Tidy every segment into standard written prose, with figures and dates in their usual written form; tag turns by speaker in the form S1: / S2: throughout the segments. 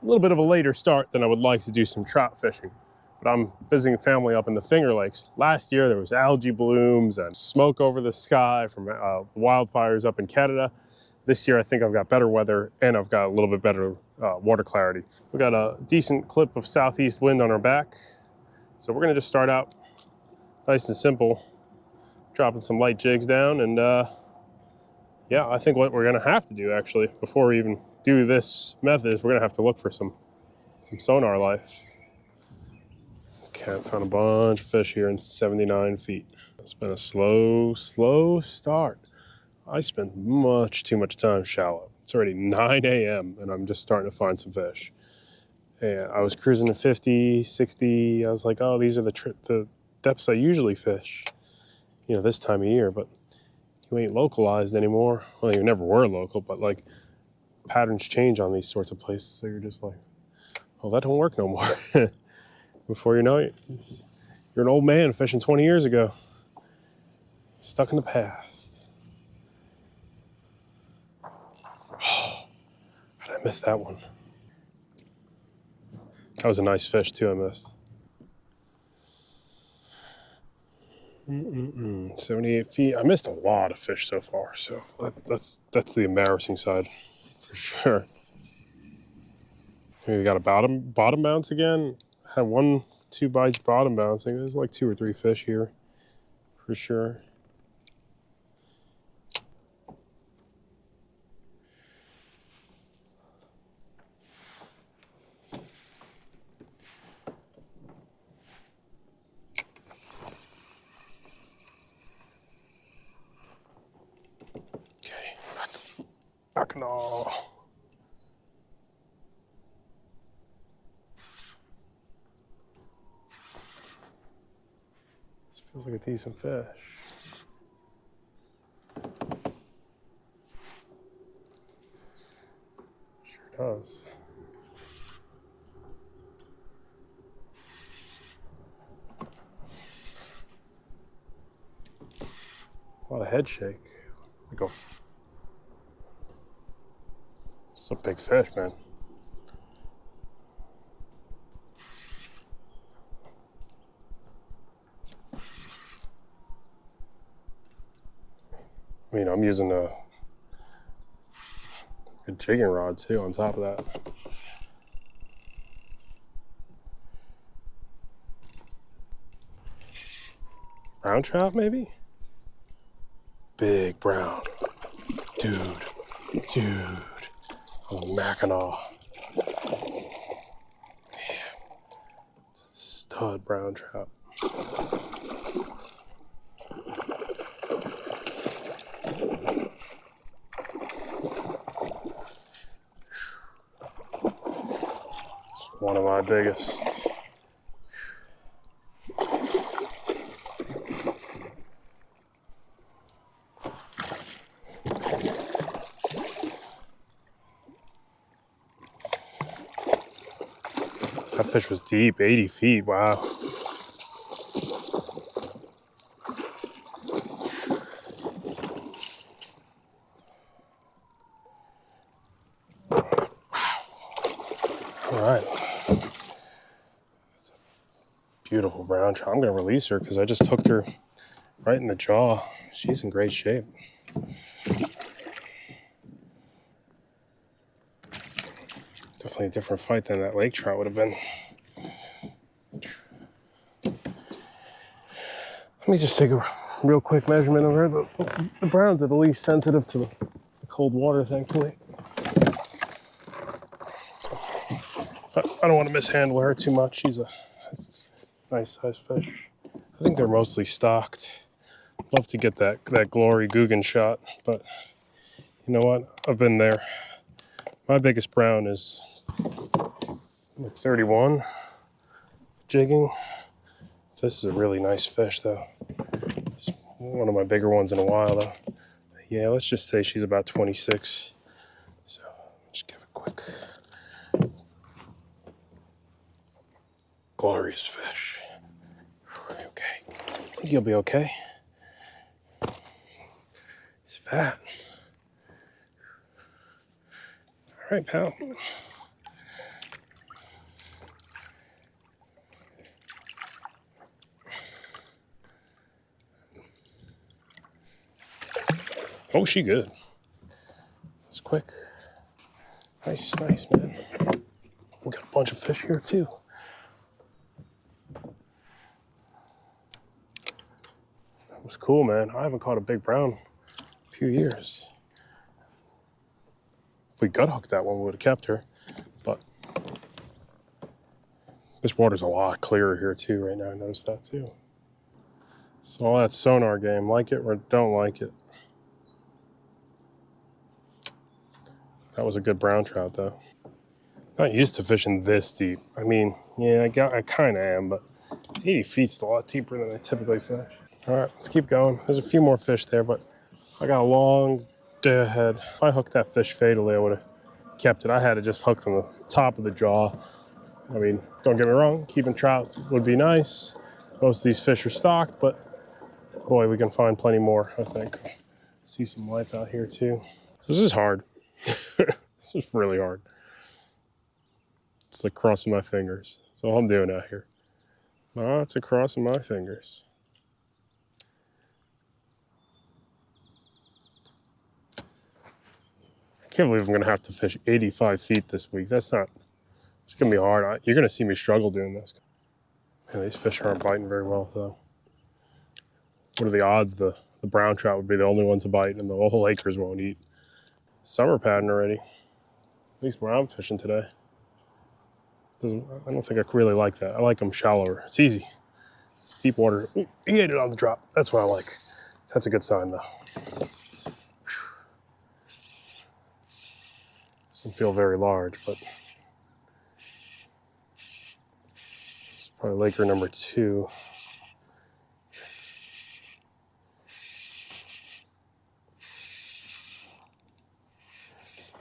S1: little bit of a later start than I would like to do some trout fishing. But I'm visiting family up in the Finger Lakes. Last year there was algae blooms and smoke over the sky from wildfires up in Canada. This year I think I've got better weather and I've got a little bit better water clarity. We've got a decent clip of southeast wind on our back. So we're gonna just start out nice and simple, dropping some light jigs down, and yeah, I think what we're gonna have to do actually, before we even do this method, is we're gonna have to look for some sonar life. Okay, I found a bunch of fish here in 79 feet. It's been a slow start. I spent much too much time shallow. It's already 9 a.m. and I'm just starting to find some fish. And I was cruising to 50, 60. I was like, oh, these are the depths I usually fish, you know, this time of year, but you ain't localized anymore. Well, you never were local, but like patterns change on these sorts of places. So you're just like, well, that don't work no more. Before you know it, you're an old man fishing 20 years ago, stuck in the past. Oh, how did I miss that one? That was a nice fish too, I missed. 78 feet. I missed a lot of fish so far, so that's the embarrassing side for sure. Here we got a bottom bounce again. Had 1-2 bites bottom bouncing. There's like 2 or 3 fish here for sure. Okay, Mackinaw. This feels like a decent fish. Sure does. A lot of head shake. Go. It's a big fish, man. I mean, I'm using a jigging rod too on top of that. Brown trout, maybe? Big brown. Dude. Oh, Mackinaw. Damn. It's a stud brown trout. It's one of my biggest. That fish was deep, 80 feet, wow. All right. That's a beautiful brown trout. I'm gonna release her because I just hooked her right in the jaw. She's in great shape. Definitely a different fight than that lake trout would have been. Let me just take a real quick measurement of her. The browns are the least sensitive to the cold water, thankfully. I don't want to mishandle her too much. She's a nice sized fish. I think they're mostly stocked. Love to get that glory Guggen shot, but you know what? I've been there. My biggest brown is like 31 jigging. This is a really nice fish though. It's one of my bigger ones in a while though. Yeah, let's just say she's about 26. So just give a quick glorious fish. Okay, I think you'll be okay. He's fat. All right, pal. Oh, she good. It's quick. Nice, nice, man. We got a bunch of fish here too. That was cool, man. I haven't caught a big brown in a few years. If we gut hooked that one, we would have kept her. But this water's a lot clearer here too right now. I noticed that too. So all that sonar game, like it or don't like it. That was a good brown trout though. Not used to fishing this deep. I mean, yeah, I kind of am, but 80 feet's a lot deeper than I typically fish. All right, let's keep going. There's a few more fish there, but I got a long day ahead. If I hooked that fish fatally, I would have kept it. I had it just hooked on the top of the jaw. I mean, don't get me wrong, keeping trout would be nice. Most of these fish are stocked, but boy, we can find plenty more, I think. See some life out here too. This is hard. This is really hard. It's like crossing my fingers. That's all I'm doing out here. Lots of crossing my fingers. I can't believe I'm going to have to fish 85 feet this week. It's going to be hard. You're going to see me struggle doing this. Man, these fish aren't biting very well, though. What are the odds the brown trout would be the only one to bite and the whole acres won't eat? Summer pattern already. At least where I'm fishing today. I don't think I really like that. I like them shallower. It's easy. It's deep water. Ooh, he ate it on the drop. That's what I like. That's a good sign, though. Doesn't feel very large, but it's probably Laker number 2.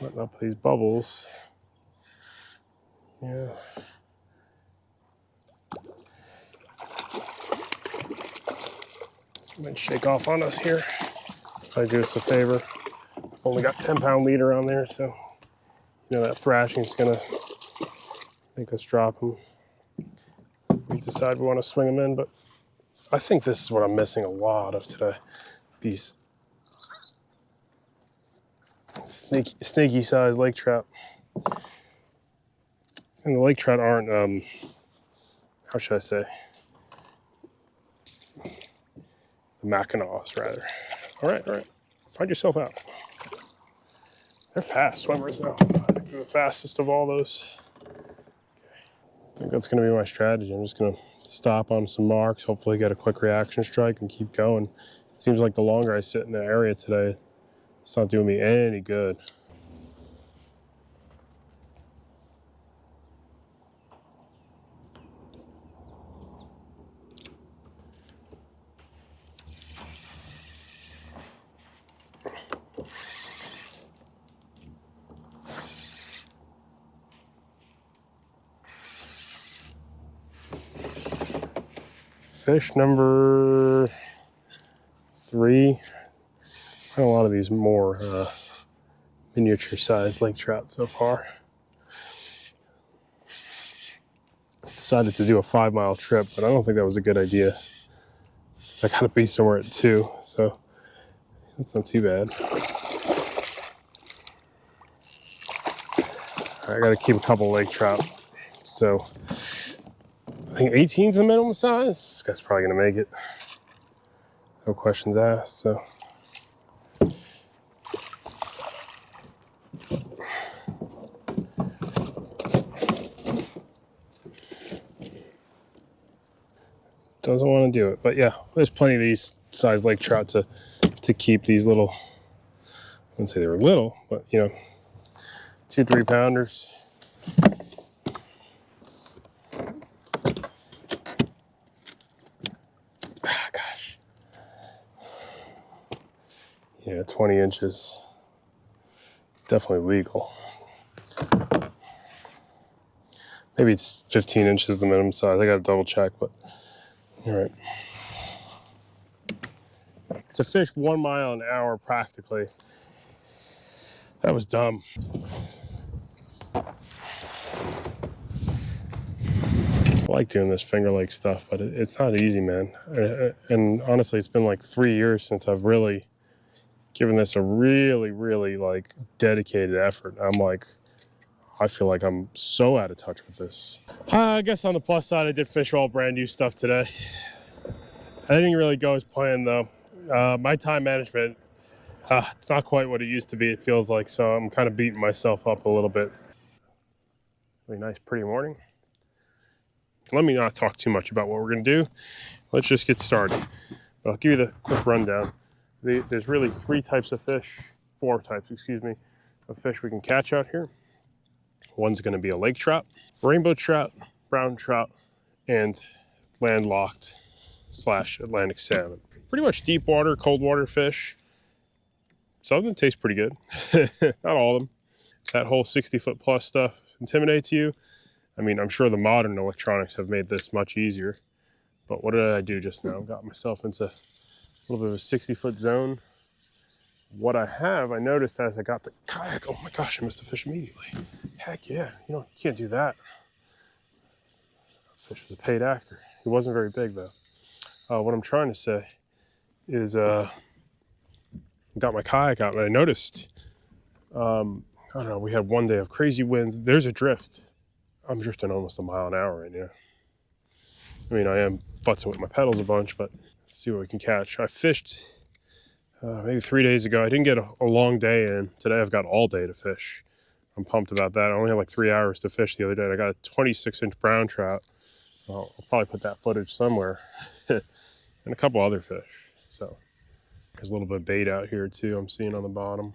S1: Letting up these bubbles. Yeah. This might shake off on us here. If I do us a favor. Only got 10-pound leader on there, so you know that thrashing is gonna make us drop them. We decide we want to swing them in, but I think this is what I'm missing a lot of today. These snaky size lake trout. And the lake trout aren't, how should I say? The Mackinaws, rather. All right. Find yourself out. They're fast swimmers, though. I think they're the fastest of all those. Okay. I think that's going to be my strategy. I'm just going to stop on some marks, hopefully get a quick reaction strike, and keep going. It seems like the longer I sit in the area today, it's not doing me any good. Fish number 3. Got a lot of these more miniature sized lake trout so far. Decided to do a 5-mile trip, but I don't think that was a good idea. So I gotta be somewhere at 2, so that's not too bad. I gotta keep a couple lake trout. So I think 18's the minimum size. This guy's probably gonna make it. No questions asked, so. Doesn't want to do it, but yeah, there's plenty of these size lake trout to keep these little, I wouldn't say they were little, but you know, 2-3 pounders. Ah, gosh. Yeah, 20 inches. Definitely legal. Maybe it's 15 inches the minimum size. I gotta double check, but all right. To fish 1 mile an hour practically, that was dumb. I like doing this Finger Lake stuff, but it's not easy, man. And honestly, it's been like 3 years since I've really giving this a really, really like dedicated effort. I feel like I'm so out of touch with this. I guess on the plus side, I did fish all brand new stuff today. I didn't really go as planned though. My time management, it's not quite what it used to be, it feels like, so I'm kind of beating myself up a little bit. Really nice, pretty morning. Let me not talk too much about what we're gonna do. Let's just get started. I'll give you the quick rundown. There's really four types, excuse me, of fish we can catch out here. One's gonna be a lake trout, rainbow trout, brown trout, and landlocked / Atlantic salmon. Pretty much deep water, cold water fish. Some of them taste pretty good. Not all of them. That whole 60-foot plus stuff intimidates you. I mean, I'm sure the modern electronics have made this much easier. But what did I do just now? Got myself into a little bit of a 60-foot zone. What I noticed as I got the kayak, oh my gosh, I missed the fish immediately. Heck yeah, you can't do that. The fish was a paid actor. He wasn't very big though. What I'm trying to say is got my kayak out and I noticed, I don't know, we had one day of crazy winds. There's a drift. I'm drifting almost a mile an hour right now. I mean, I am futzing with my pedals a bunch, but let's see what we can catch. I fished maybe 3 days ago. I didn't get a long day in. Today I've got all day to fish. I'm pumped about that. I only had like 3 hours to fish the other day. I got a 26-inch brown trout. I'll probably put that footage somewhere. And a couple other fish. So there's a little bit of bait out here too I'm seeing on the bottom.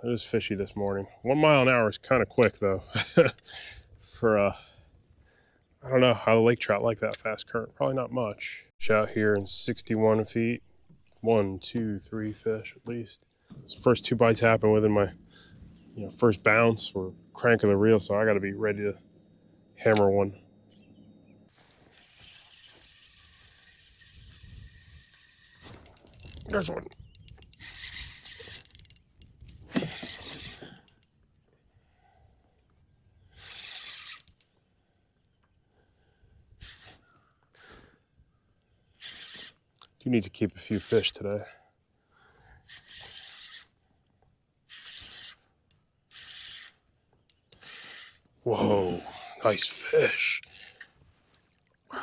S1: It is fishy this morning. 1 mile an hour is kind of quick though. For I don't know how the lake trout like that fast current. Probably not much. Fish out here in 61 feet. 1, 2, 3 fish at least. These first 2 bites happen within my first bounce or crank of the reel, so I got to be ready to hammer one. There's one. Do need to keep a few fish today. Whoa, nice fish. Wow.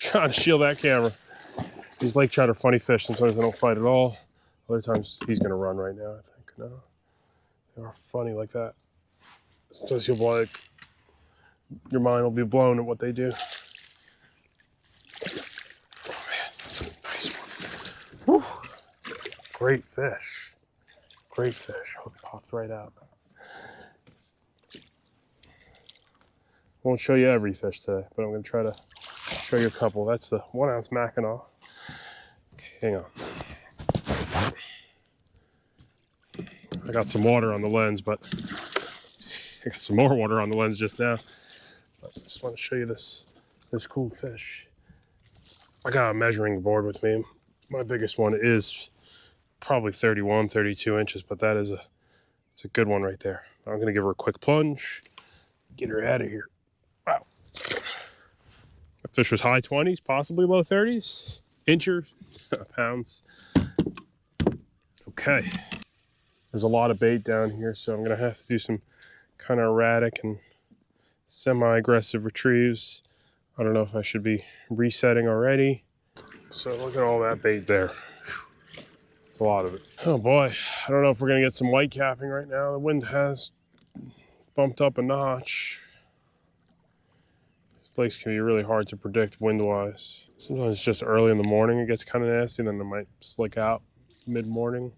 S1: Trying to shield that camera. These lake trout are funny fish. Sometimes they don't fight at all. Other times he's gonna run right now, I think. No, they are funny like that. Sometimes you'll like, your mind will be blown at what they do. Oh man, that's a nice one. Whew. Great fish. Great fish. Hook popped right out. Won't show you every fish today, but I'm going to try to show you a couple. That's the 1 ounce Mackinaw. Okay, hang on. I got some water on the lens, but I got some more water on the lens just now. But I just want to show you this cool fish. I got a measuring board with me. My biggest one is probably 31, 32 inches, but it's a good one right there. I'm going to give her a quick plunge, get her out of here. Wow. The fish was high 20s, possibly low 30s, inches, pounds. Okay. There's a lot of bait down here, so I'm going to have to do some kind of erratic and semi-aggressive retrieves. I don't know if I should be resetting already. So look at all that bait there. It's a lot of it. Oh boy, I don't know if we're gonna get some white capping right now. The wind has bumped up a notch. These lakes can be really hard to predict wind-wise. Sometimes it's just early in the morning it gets kind of nasty, then it might slick out mid-morning.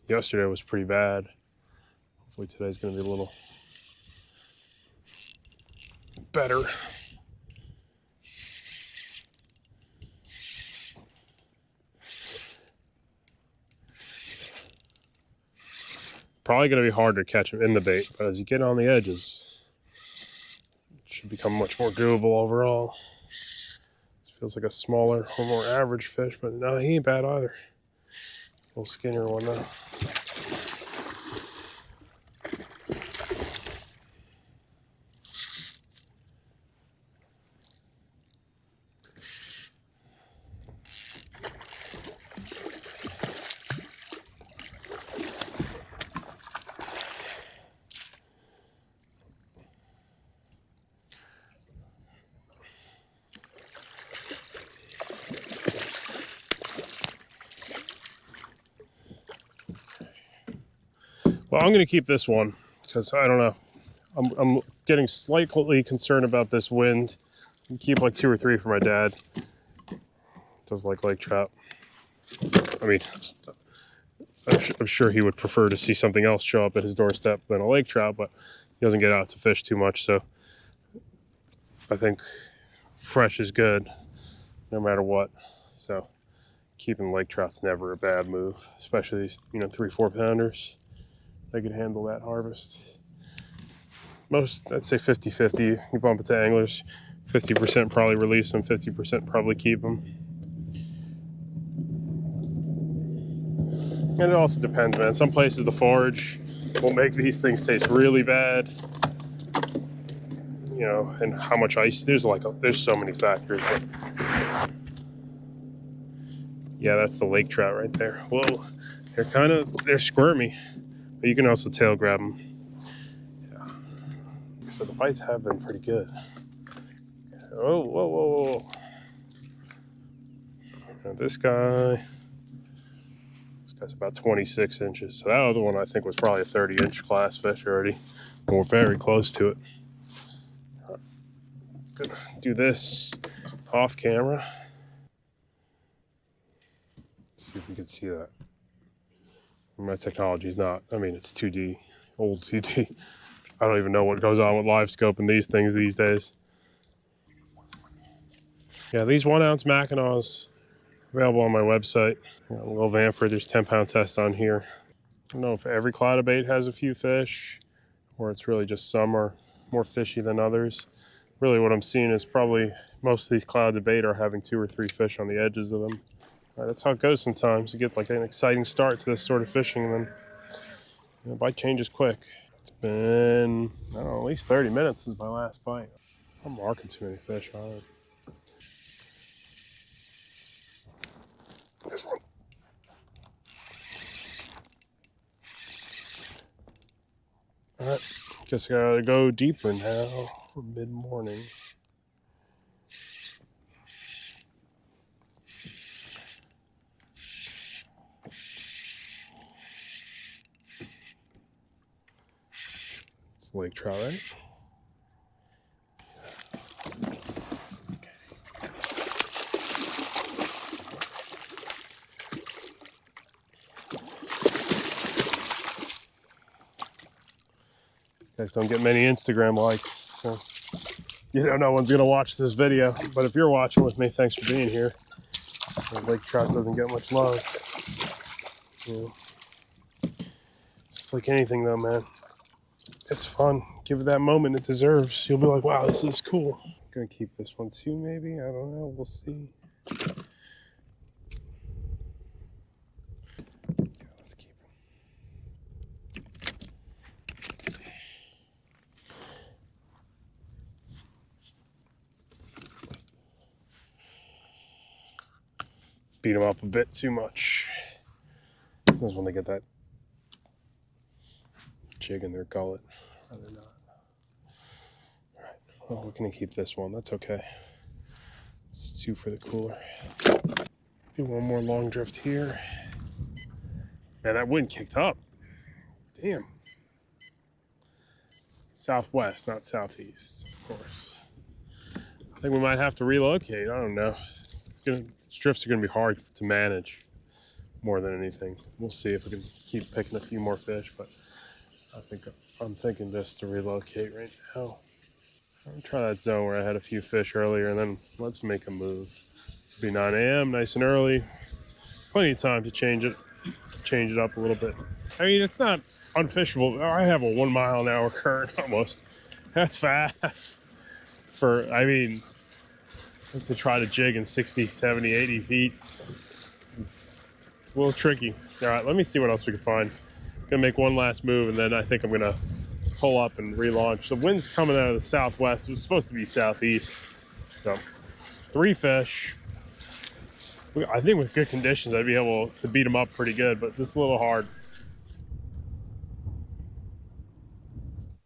S1: Yesterday was pretty bad. Hopefully today's gonna be a little better. Probably going to be hard to catch them in the bait, but as you get on the edges, it should become much more doable overall. It feels like a smaller or more average fish, but no, he ain't bad either. A little skinnier one though. Well, I'm going to keep this one because I don't know. I'm getting slightly concerned about this wind. I'll keep like 2 or 3 for my dad. Does like lake trout. I mean, I'm sure he would prefer to see something else show up at his doorstep than a lake trout, but he doesn't get out to fish too much, so I think fresh is good no matter what. So keeping lake trout's never a bad move, especially these 3-4 pounders. They can handle that harvest. Most, I'd say 50-50. You bump it to anglers, 50% probably release them, 50% probably keep them. And it also depends, man. Some places the forage will make these things taste really bad. And how much ice. There's so many factors. But yeah, that's the lake trout right there. Whoa, they're squirmy, but you can also tail grab them. Yeah. So the bites have been pretty good. Oh, whoa, whoa, whoa. Now this guy's about 26 inches. So that other one I think was probably a 30-inch class fish already. We're very close to it. Gonna do this off camera. See if we can see that. My technology's not. I mean, it's 2D, old CD. I don't even know what goes on with live scoping these things these days. Yeah, these 1-ounce Mackinaws available on my website. Will Vanford, there's 10-pound test on here. I don't know if every cloud of bait has a few fish, or it's really just some are more fishy than others. Really what I'm seeing is probably most of these clouds of bait are having 2 or 3 fish on the edges of them. That's how it goes sometimes. You get like an exciting start to this sort of fishing, and then the bite changes quick. It's been, I don't know, at least 30 minutes since my last bite. I'm marking too many fish on it. This one. All right, guess I gotta go deeper now for mid-morning. It's lake trout, right? Guys don't get many Instagram likes, so no one's gonna watch this video. But if you're watching with me, thanks for being here. Lake trout doesn't get much love. Just like anything though, man. It's fun. Give it that moment it deserves. You'll be like, wow, this is cool. I'm gonna keep this one too, maybe. I don't know. We'll see. Let's keep him. Beat them up a bit too much. That's when they get that jig in their gullet. Rather not. All right. Well, we're gonna keep this one. That's okay. It's 2 for the cooler. Do one more long drift here. Man, that wind kicked up. Damn. Southwest, not southeast, of course. I think we might have to relocate. I don't know. These drifts are gonna be hard to manage more than anything. We'll see if we can keep picking a few more fish, but I'm thinking just to relocate right now. I'll try that zone where I had a few fish earlier, and then let's make a move. It'll be 9 a.m., nice and early. Plenty of time to change it up a little bit. I mean, it's not unfishable. I have a 1-mile-an-hour current almost. That's fast. To try to jig in 60, 70, 80 feet, it's a little tricky. All right, let me see what else we can find. Gonna make one last move, and then I think I'm gonna pull up and relaunch. The wind's coming out of the southwest. It was supposed to be southeast. So 3 fish. I think with good conditions, I'd be able to beat them up pretty good, but this is a little hard.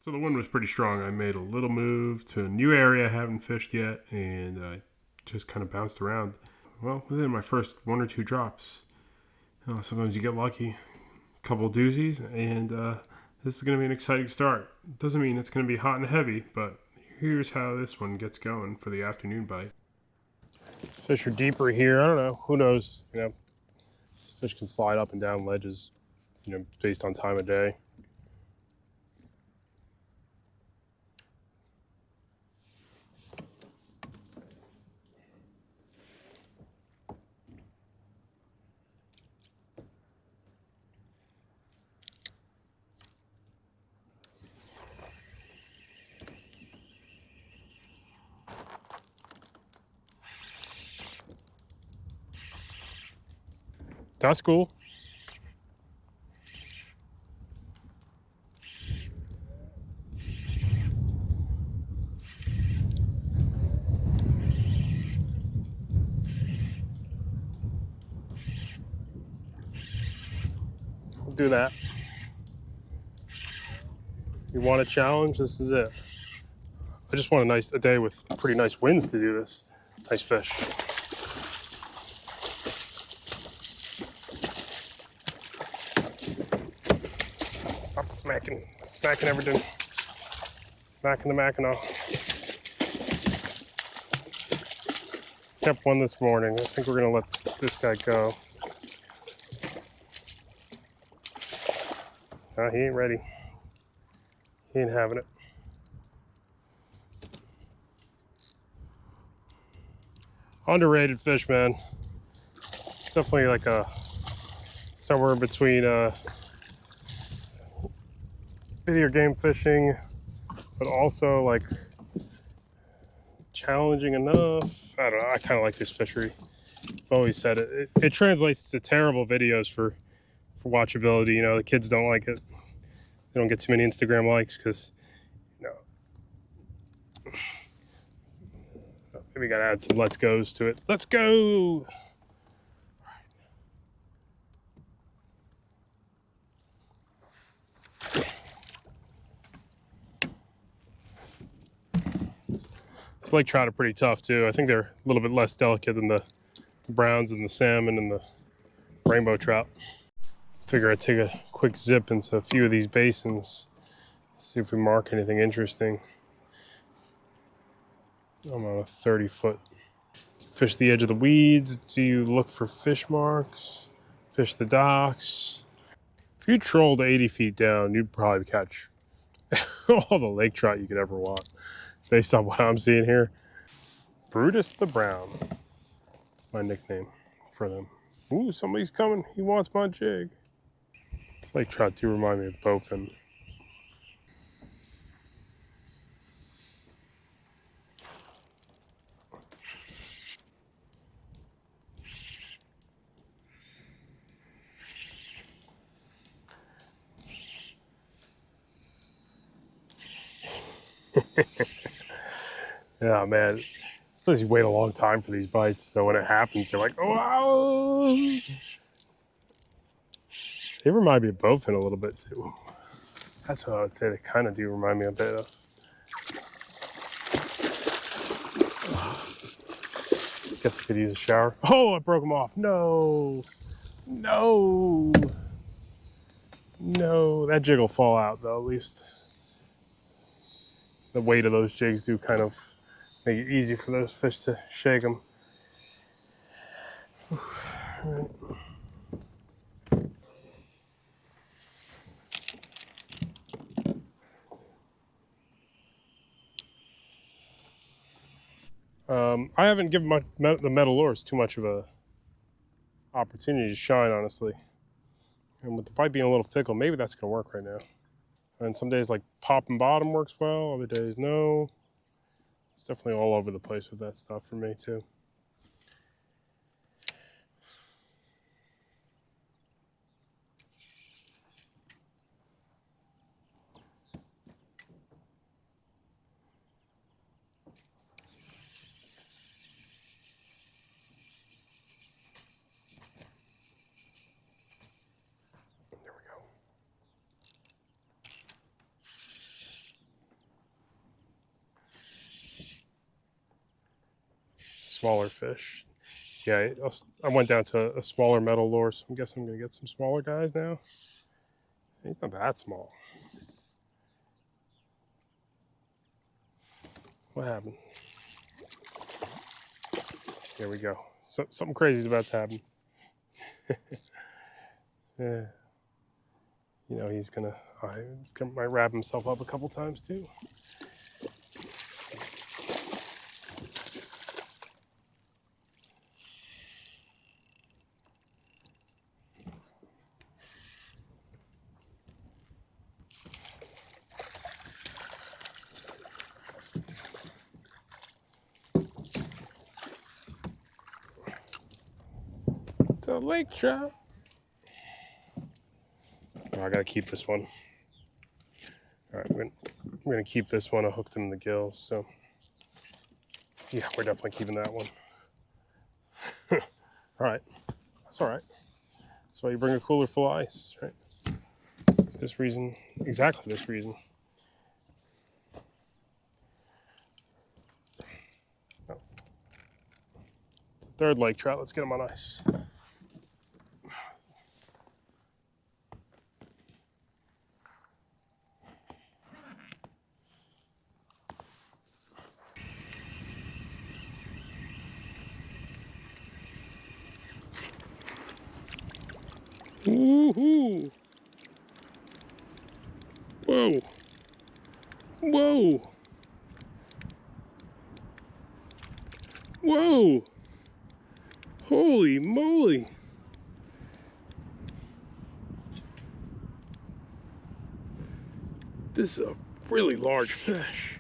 S1: So the wind was pretty strong. I made a little move to a new area I haven't fished yet, and I just kind of bounced around. Well, within my first 1 or 2 drops. Sometimes you get lucky. A couple doozies, and This is going to be an exciting start. Doesn't mean it's going to be hot and heavy, but here's how this one gets going for the afternoon bite. Fish are deeper here. I don't know. Who knows? You know, fish can slide up and down ledges, you know, based on time of day. That's cool. We'll do that. You want a challenge? This is it. I just want a day with pretty nice winds to do this. Nice fish. Stop smacking everything. Smacking the Mackinaw. Kept one this morning. I think we're gonna let this guy go. No, he ain't ready. He ain't having it. Underrated fish, man. It's definitely like somewhere in between video game fishing, but also like challenging enough. I don't know. I kind of like this fishery. I've always said it. It translates to terrible videos for watchability. You know, the kids don't like it. They don't get too many Instagram likes because, you know, maybe gotta add some let's goes to it. Let's go. These lake trout are pretty tough too. I think they're a little bit less delicate than the browns and the salmon and the rainbow trout. Figure I'd take a quick zip into a few of these basins, see if we mark anything interesting. I'm on a 30-foot. Fish the edge of the weeds. Do you look for fish marks? Fish the docks. If you trolled 80 feet down, you'd probably catch all the lake trout you could ever want, based on what I'm seeing here. Brutus the Brown. That's my nickname for them. Ooh, somebody's coming. He wants my jig. This lake trout do remind me of bowfin. Yeah, man. Suppose you wait a long time for these bites, so when it happens, you're like, oh, wow. They remind me of bowfin a little bit too. That's what I would say. They kind of do remind me a bit of. Guess I could use a shower. Oh, I broke them off. No, no, no. That jig will fall out though. At least the weight of those jigs do kind of make it easy for those fish to shake them. Right. I haven't given the metal lures too much of a opportunity to shine, honestly. And with the pipe being a little fickle, maybe that's gonna work right now. And some days like pop and bottom works well, other days no. It's definitely all over the place with that stuff for me too. There we go. Smaller fish. Yeah, I went down to a smaller metal lure, so I'm guessing I'm gonna get some smaller guys now. He's not that small. What happened? Here we go. Something crazy is about to happen. Yeah. You know, he's gonna might wrap himself up a couple times too. It's a lake trout. Oh, I gotta keep this one. All right, we're gonna keep this one. I hooked him in the gills, so yeah, we're definitely keeping that one. All right, that's all right. That's why you bring a cooler full of ice, right? For this reason, exactly this reason. Oh. Third lake trout. Let's get him on ice. Woohoo! Whoa! Whoa! Whoa! Holy moly! This is a really large fish.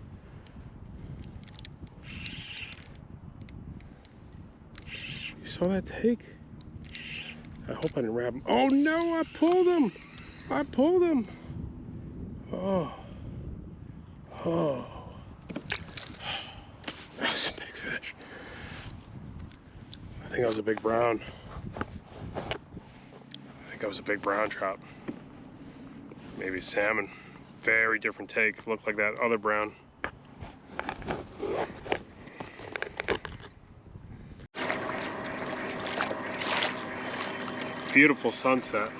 S1: You saw that take? I hope I didn't wrap him. Oh no, I pulled him! I pulled him! Oh. Oh. That was a big fish. I think that was a big brown. I think that was a big brown trout. Maybe salmon. Very different take. Looked like that other brown. Beautiful sunset.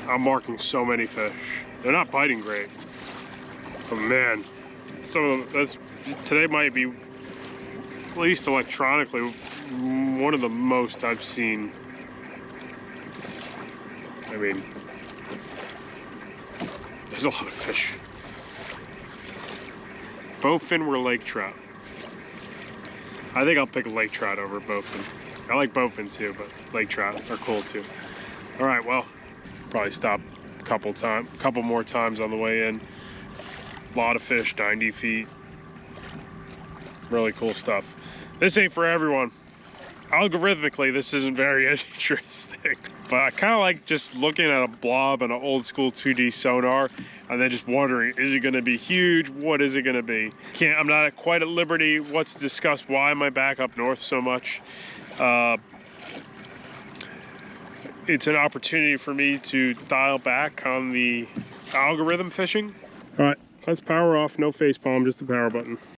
S1: I'm marking so many fish. They're not biting great. But man, some of them, today might be, at least electronically, one of the most I've seen. I mean, there's a lot of fish. Bowfin were lake trout. I think I'll pick lake trout over bowfin. I like bowfin too, but lake trout are cool too. All right, well, probably stop a couple more times on the way in. A lot of fish, 90 feet. Really cool stuff. This ain't for everyone. Algorithmically, this isn't very interesting, but I kind of like just looking at a blob and an old school 2D sonar and then just wondering, is it going to be huge? What is it going to be? I'm not quite at liberty what to discuss why am I back up north so much. It's an opportunity for me to dial back on the algorithm fishing. All right, let's power off. No face palm, just the power button.